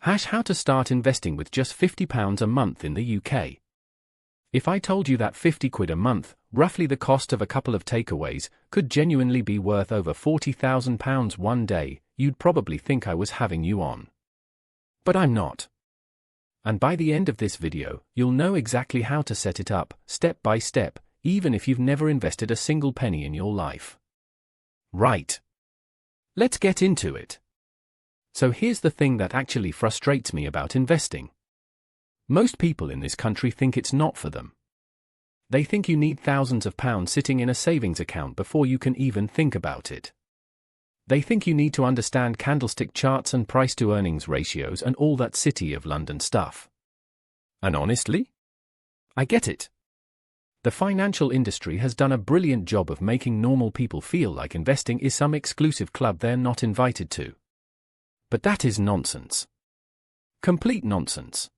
How to start investing with just £50 a month in the UK. If I told you that 50 quid a month, roughly the cost of a couple of takeaways, could genuinely be worth over £40,000 one day, you'd probably think I was having you on. But I'm not. And by the end of this video, you'll know exactly how to set it up, step by step, even if you've never invested a single penny in your life. Right. Let's get into it. So here's the thing that actually frustrates me about investing. Most people in this country think it's not for them. They think you need thousands of pounds sitting in a savings account before you can even think about it. They think you need to understand candlestick charts and price-to-earnings ratios and all that City of London stuff. And honestly, I get it. The financial industry has done a brilliant job of making normal people feel like investing is some exclusive club they're not invited to. But that is nonsense. Complete nonsense.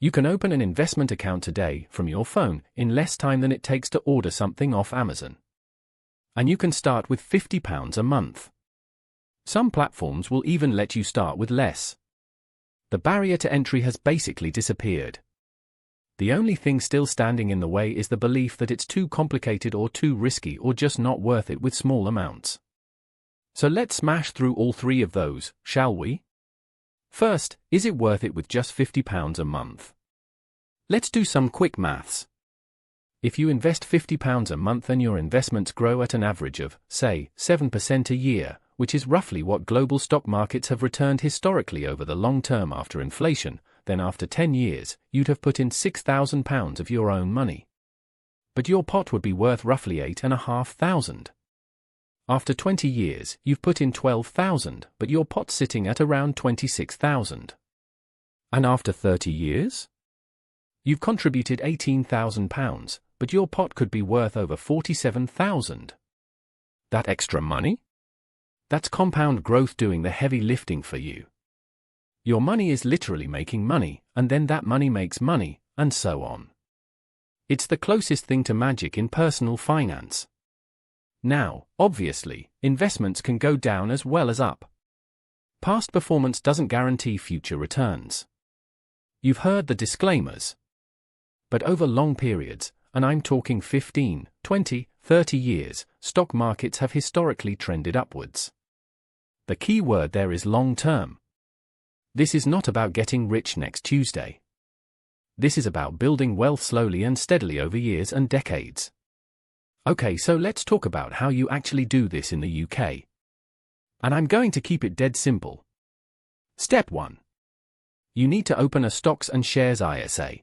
You can open an investment account today from your phone in less time than it takes to order something off Amazon. And you can start with £50 a month. Some platforms will even let you start with less. The barrier to entry has basically disappeared. The only thing still standing in the way is the belief that it's too complicated or too risky or just not worth it with small amounts. So let's smash through all three of those, shall we? First, is it worth it with just £50 a month? Let's do some quick maths. If you invest £50 a month and your investments grow at an average of, say, 7% a year, which is roughly what global stock markets have returned historically over the long term after inflation, then after 10 years, you'd have put in £6,000 of your own money. But your pot would be worth roughly £8,500. After 20 years, you've put in £12,000, but your pot's sitting at around £26,000. And after 30 years? You've contributed £18,000, but your pot could be worth over £47,000. That extra money? That's compound growth doing the heavy lifting for you. Your money is literally making money, and then that money makes money, and so on. It's the closest thing to magic in personal finance. Now, obviously, investments can go down as well as up. Past performance doesn't guarantee future returns. You've heard the disclaimers. But over long periods, and I'm talking 15, 20, 30 years, stock markets have historically trended upwards. The key word there is long-term. This is not about getting rich next Tuesday. This is about building wealth slowly and steadily over years and decades. Okay, so let's talk about how you actually do this in the UK. And I'm going to keep it dead simple. Step 1. You need to open a stocks and shares ISA.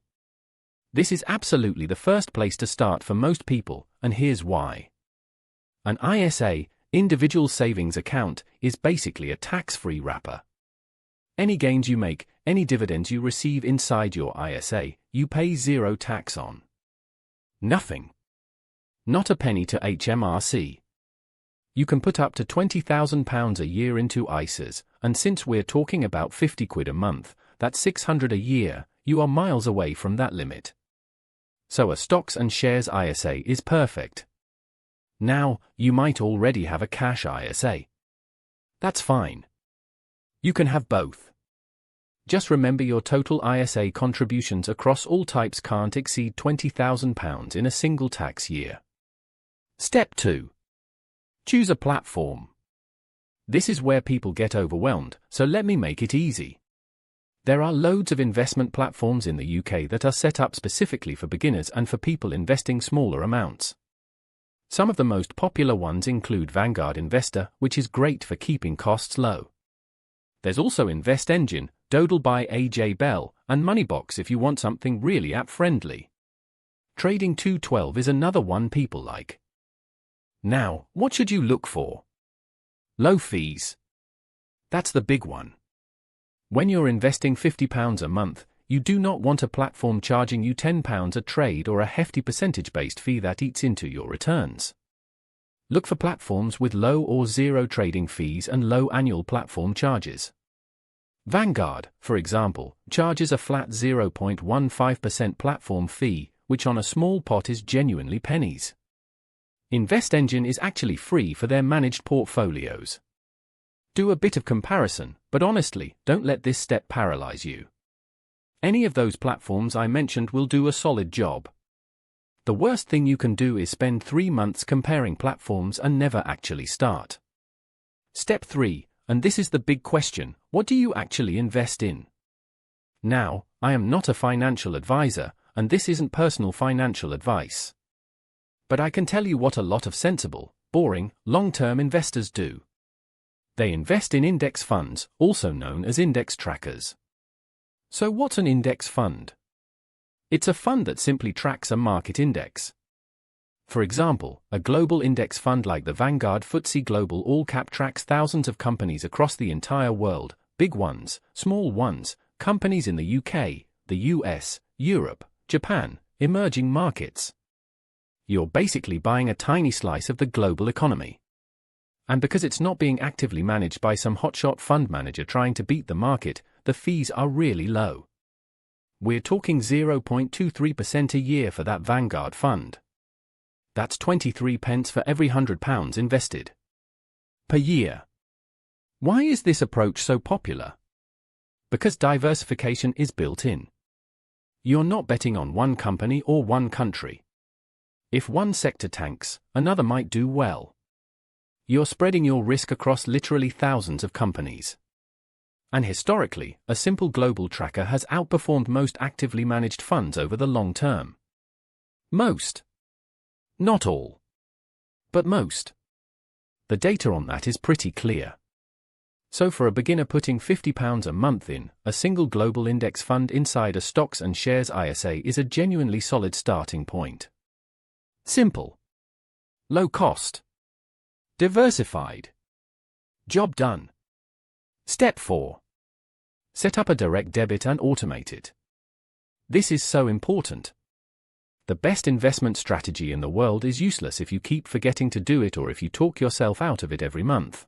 This is absolutely the first place to start for most people, and here's why. An ISA, individual savings account, is basically a tax-free wrapper. Any gains you make, any dividends you receive inside your ISA, you pay zero tax on. Nothing. Not a penny to HMRC. You can put up to £20,000 a year into ISAs, and since we're talking about 50 quid a month, that's £600 a year, you are miles away from that limit. So a stocks and shares ISA is perfect. Now, you might already have a cash ISA. That's fine. You can have both. Just remember your total ISA contributions across all types can't exceed £20,000 in a single tax year. Step 2. Choose a platform. This is where people get overwhelmed, so let me make it easy. There are loads of investment platforms in the UK that are set up specifically for beginners and for people investing smaller amounts. Some of the most popular ones include Vanguard Investor, which is great for keeping costs low. There's also Invest Engine, Dodle by AJ Bell, and Moneybox if you want something really app-friendly. Trading 212 is another one people like. Now, what should you look for? Low fees. That's the big one. When you're investing £50 a month, you do not want a platform charging you £10 a trade or a hefty percentage-based fee that eats into your returns. Look for platforms with low or zero trading fees and low annual platform charges. Vanguard, for example, charges a flat 0.15% platform fee, which on a small pot is genuinely pennies. Invest Engine is actually free for their managed portfolios. Do a bit of comparison, but honestly, don't let this step paralyze you. Any of those platforms I mentioned will do a solid job. The worst thing you can do is spend 3 months comparing platforms and never actually start. Step 3, and this is the big question: what do you actually invest in? Now, I am not a financial advisor, and this isn't personal financial advice. But I can tell you what a lot of sensible, boring, long-term investors do. They invest in index funds, also known as index trackers. So what's an index fund? It's a fund that simply tracks a market index. For example, a global index fund like the Vanguard FTSE Global All Cap tracks thousands of companies across the entire world, big ones, small ones, companies in the UK, the US, Europe, Japan, emerging markets. You're basically buying a tiny slice of the global economy. And because it's not being actively managed by some hotshot fund manager trying to beat the market, the fees are really low. We're talking 0.23% a year for that Vanguard fund. That's 23 pence for every £100 invested. Per year. Why is this approach so popular? Because diversification is built in. You're not betting on one company or one country. If one sector tanks, another might do well. You're spreading your risk across literally thousands of companies. And historically, a simple global tracker has outperformed most actively managed funds over the long term. Most. Not all. But most. The data on that is pretty clear. So for a beginner, putting £50 a month in a single global index fund inside a stocks and shares ISA is a genuinely solid starting point. Simple. Low cost. Diversified. Job done. Step 4. Set up a direct debit and automate it. This is so important. The best investment strategy in the world is useless if you keep forgetting to do it or if you talk yourself out of it every month.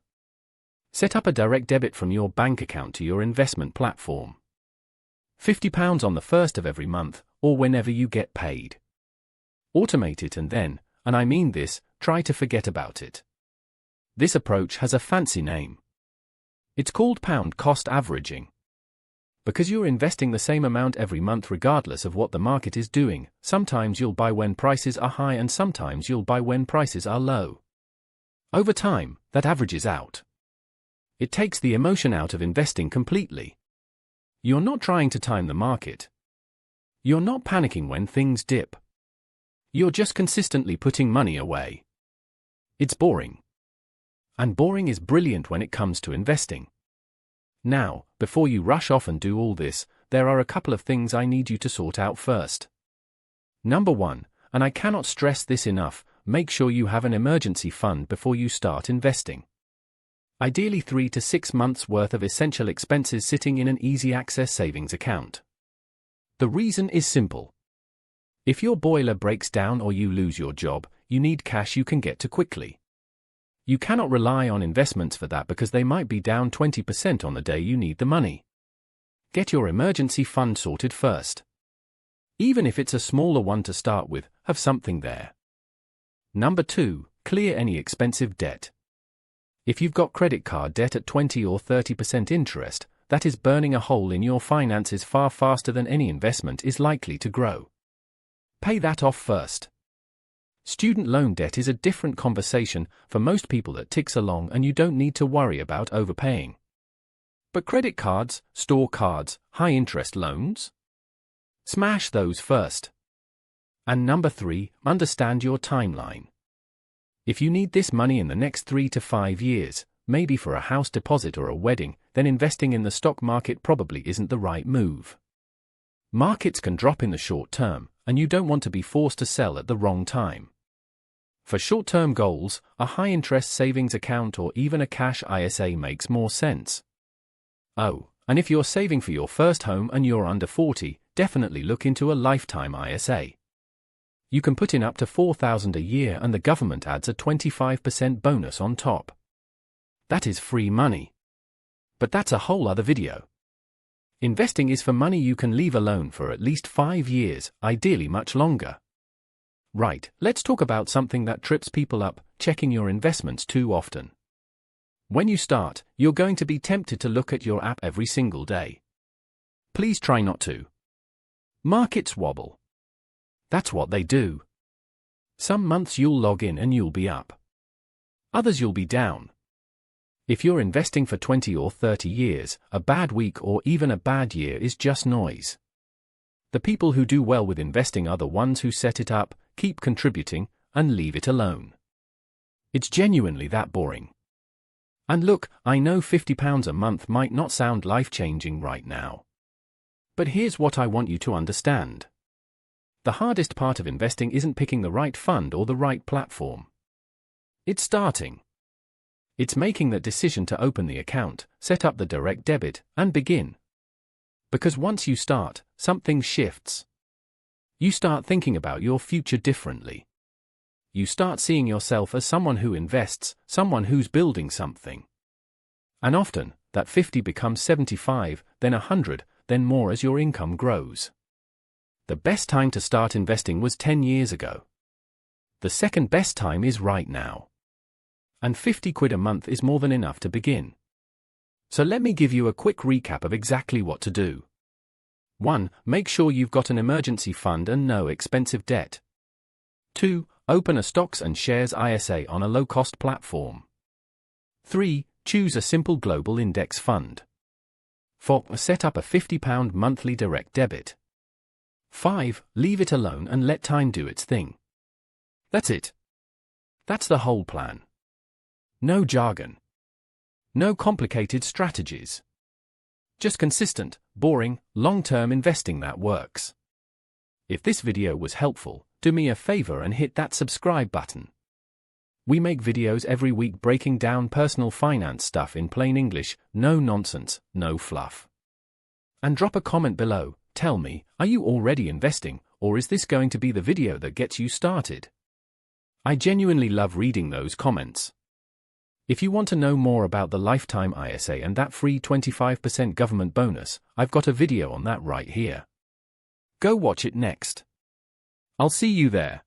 Set up a direct debit from your bank account to your investment platform. £50 on the first of every month, or whenever you get paid. Automate it and then, and I mean this, try to forget about it. This approach has a fancy name. It's called pound cost averaging. Because you're investing the same amount every month regardless of what the market is doing, sometimes you'll buy when prices are high and sometimes you'll buy when prices are low. Over time, that averages out. It takes the emotion out of investing completely. You're not trying to time the market. You're not panicking when things dip. You're just consistently putting money away. It's boring. And boring is brilliant when it comes to investing. Now, before you rush off and do all this, there are a couple of things I need you to sort out first. Number 1, and I cannot stress this enough, make sure you have an emergency fund before you start investing. Ideally 3 to 6 months worth of essential expenses sitting in an easy access savings account. The reason is simple. If your boiler breaks down or you lose your job, you need cash you can get to quickly. You cannot rely on investments for that because they might be down 20% on the day you need the money. Get your emergency fund sorted first. Even if it's a smaller one to start with, have something there. Number 2, clear any expensive debt. If you've got credit card debt at 20 or 30% interest, that is burning a hole in your finances far faster than any investment is likely to grow. Pay that off first. Student loan debt is a different conversation. For most people that ticks along and you don't need to worry about overpaying. But credit cards, store cards, high-interest loans? Smash those first. And number 3, understand your timeline. If you need this money in the next 3 to 5 years, maybe for a house deposit or a wedding, then investing in the stock market probably isn't the right move. Markets can drop in the short term, and you don't want to be forced to sell at the wrong time. For short-term goals, a high-interest savings account or even a cash ISA makes more sense. Oh, and if you're saving for your first home and you're under 40, definitely look into a lifetime ISA. You can put in up to $4,000 a year and the government adds a 25% bonus on top. That is free money. But that's a whole other video. Investing is for money you can leave alone for at least 5 years, ideally much longer. Right, let's talk about something that trips people up, checking your investments too often. When you start, you're going to be tempted to look at your app every single day. Please try not to. Markets wobble. That's what they do. Some months you'll log in and you'll be up. Others you'll be down. If you're investing for 20 or 30 years, a bad week or even a bad year is just noise. The people who do well with investing are the ones who set it up, keep contributing, and leave it alone. It's genuinely that boring. And look, I know £50 a month might not sound life-changing right now. But here's what I want you to understand. The hardest part of investing isn't picking the right fund or the right platform. It's starting. It's making that decision to open the account, set up the direct debit, and begin. Because once you start, something shifts. You start thinking about your future differently. You start seeing yourself as someone who invests, someone who's building something. And often, that 50 becomes 75, then 100, then more as your income grows. The best time to start investing was 10 years ago. The second best time is right now. And 50 quid a month is more than enough to begin. So let me give you a quick recap of exactly what to do. 1. Make sure you've got an emergency fund and no expensive debt. 2. Open a stocks and shares ISA on a low-cost platform. 3. Choose a simple global index fund. 4. Set up a £50 monthly direct debit. 5. Leave it alone and let time do its thing. That's it. That's the whole plan. No jargon. No complicated strategies. Just consistent, boring, long-term investing that works. If this video was helpful, do me a favor and hit that subscribe button. We make videos every week breaking down personal finance stuff in plain English, no nonsense, no fluff. And drop a comment below, tell me, are you already investing, or is this going to be the video that gets you started? I genuinely love reading those comments. If you want to know more about the lifetime ISA and that free 25% government bonus, I've got a video on that right here. Go watch it next. I'll see you there.